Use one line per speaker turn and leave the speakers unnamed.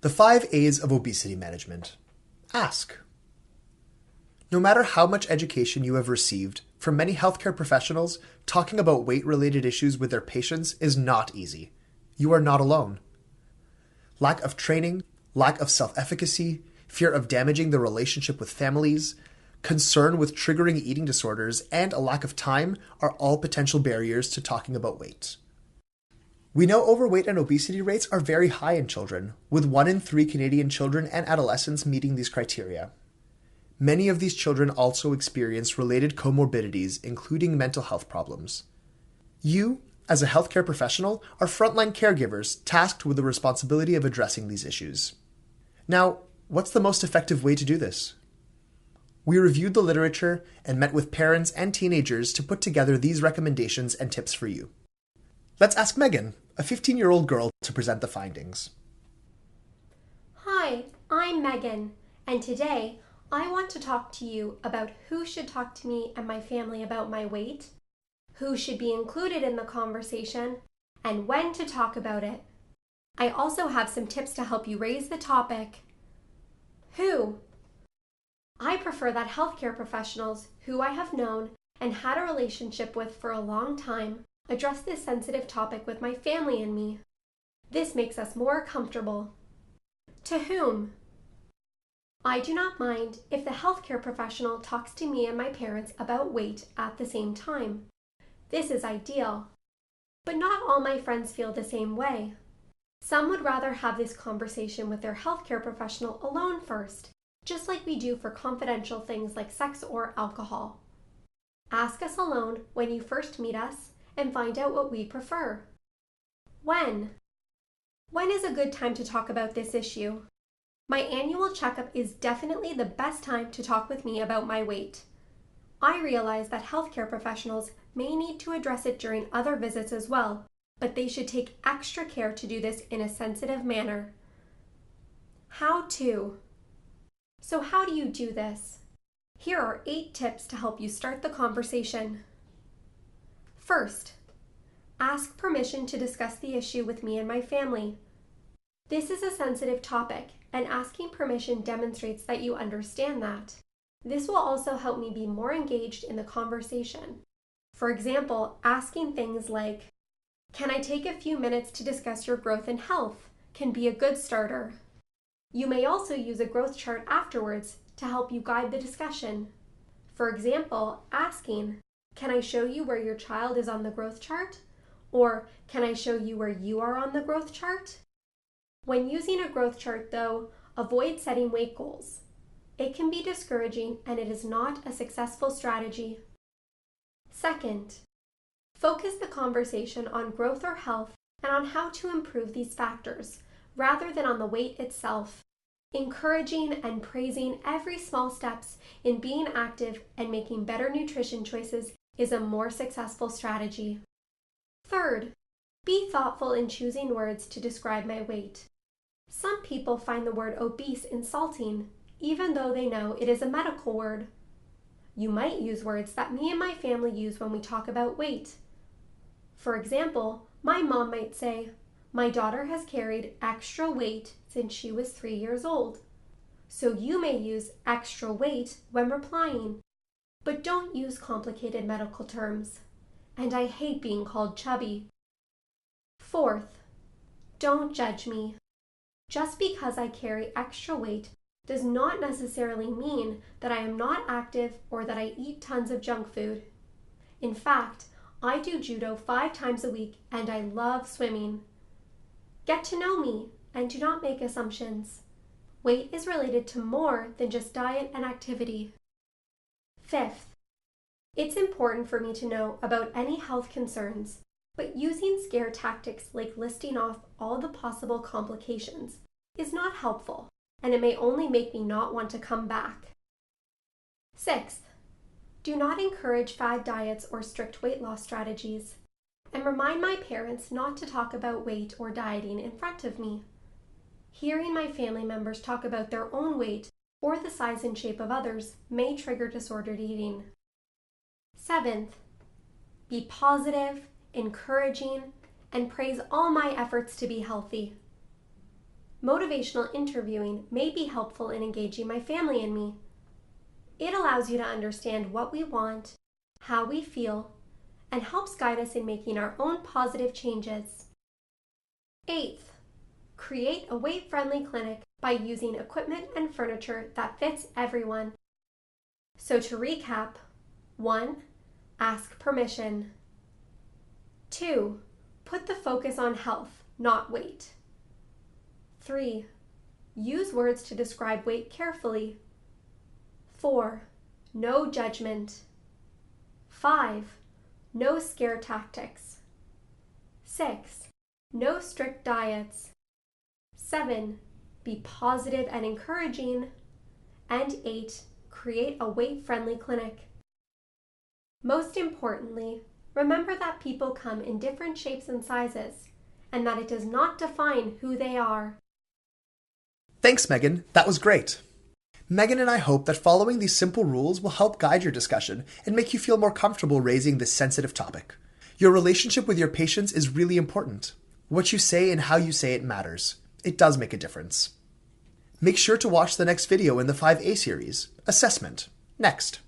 The 5 A's of obesity management. Ask. No matter how much education you have received, for many healthcare professionals, talking about weight-related issues with their patients is not easy. You are not alone. Lack of training, lack of self-efficacy, fear of damaging the relationship with families, concern with triggering eating disorders, and a lack of time are all potential barriers to talking about weight. We know overweight and obesity rates are very high in children, with 1 in 3 Canadian children and adolescents meeting these criteria. Many of these children also experience related comorbidities, including mental health problems. You, as a healthcare professional, are frontline caregivers tasked with the responsibility of addressing these issues. Now, what's the most effective way to do this? We reviewed the literature and met with parents and teenagers to put together these recommendations and tips for you. Let's ask Megan, a 15-year-old girl, to present the findings.
Hi, I'm Megan, and today I want to talk to you about who should talk to me and my family about my weight, who should be included in the conversation, and when to talk about it. I also have some tips to help you raise the topic. Who? I prefer that healthcare professionals who I have known and had a relationship with for a long time address this sensitive topic with my family and me. This makes us more comfortable. To whom? I do not mind if the healthcare professional talks to me and my parents about weight at the same time. This is ideal. But not all my friends feel the same way. Some would rather have this conversation with their healthcare professional alone first, just like we do for confidential things like sex or alcohol. Ask us alone when you first meet us and find out what we prefer. When? When is a good time to talk about this issue? My annual checkup is definitely the best time to talk with me about my weight. I realize that healthcare professionals may need to address it during other visits as well, but they should take extra care to do this in a sensitive manner. How to? So how do you do this? Here are 8 tips to help you start the conversation. First, ask permission to discuss the issue with me and my family. This is a sensitive topic, and asking permission demonstrates that you understand that. This will also help me be more engaged in the conversation. For example, asking things like, "Can I take a few minutes to discuss your growth and health?" can be a good starter. You may also use a growth chart afterwards to help you guide the discussion. For example, asking, "Can I show you where your child is on the growth chart?" Or, "Can I show you where you are on the growth chart?" When using a growth chart, though, avoid setting weight goals. It can be discouraging and it is not a successful strategy. Second, focus the conversation on growth or health and on how to improve these factors, rather than on the weight itself. Encouraging and praising every small steps in being active and making better nutrition choices is a more successful strategy. Third, be thoughtful in choosing words to describe my weight. Some people find the word obese insulting, even though they know it is a medical word. You might use words that me and my family use when we talk about weight. For example, my mom might say, "My daughter has carried extra weight since she was 3 years old." So you may use extra weight when replying, but don't use complicated medical terms. And I hate being called chubby. Fourth, don't judge me. Just because I carry extra weight does not necessarily mean that I am not active or that I eat tons of junk food. In fact, I do judo 5 times a week and I love swimming. Get to know me and do not make assumptions. Weight is related to more than just diet and activity. Fifth, it's important for me to know about any health concerns, but using scare tactics like listing off all the possible complications is not helpful, and it may only make me not want to come back. Sixth, do not encourage fad diets or strict weight loss strategies, and remind my parents not to talk about weight or dieting in front of me. Hearing my family members talk about their own weight or the size and shape of others may trigger disordered eating. Seventh, be positive, encouraging, and praise all my efforts to be healthy. motivational interviewing may be helpful in engaging my family and me. It allows you to understand what we want, how we feel, and helps guide us in making our own positive changes. 8th, create a weight-friendly clinic by using equipment and furniture that fits everyone. So to recap, 1. Ask permission. 2. Put the focus on health, not weight. 3. Use words to describe weight carefully. 4. No judgment. 5. No scare tactics. 6. No strict diets. 7. Be positive and encouraging. And 8. Create a weight-friendly clinic. Most importantly, remember that people come in different shapes and sizes, and that it does not define who they are.
Thanks, Megan. That was great. Megan and I hope that following these simple rules will help guide your discussion and make you feel more comfortable raising this sensitive topic. Your relationship with your patients is really important. What you say and how you say it matters. It does make a difference. Make sure to watch the next video in the 5A series, Assessment, next.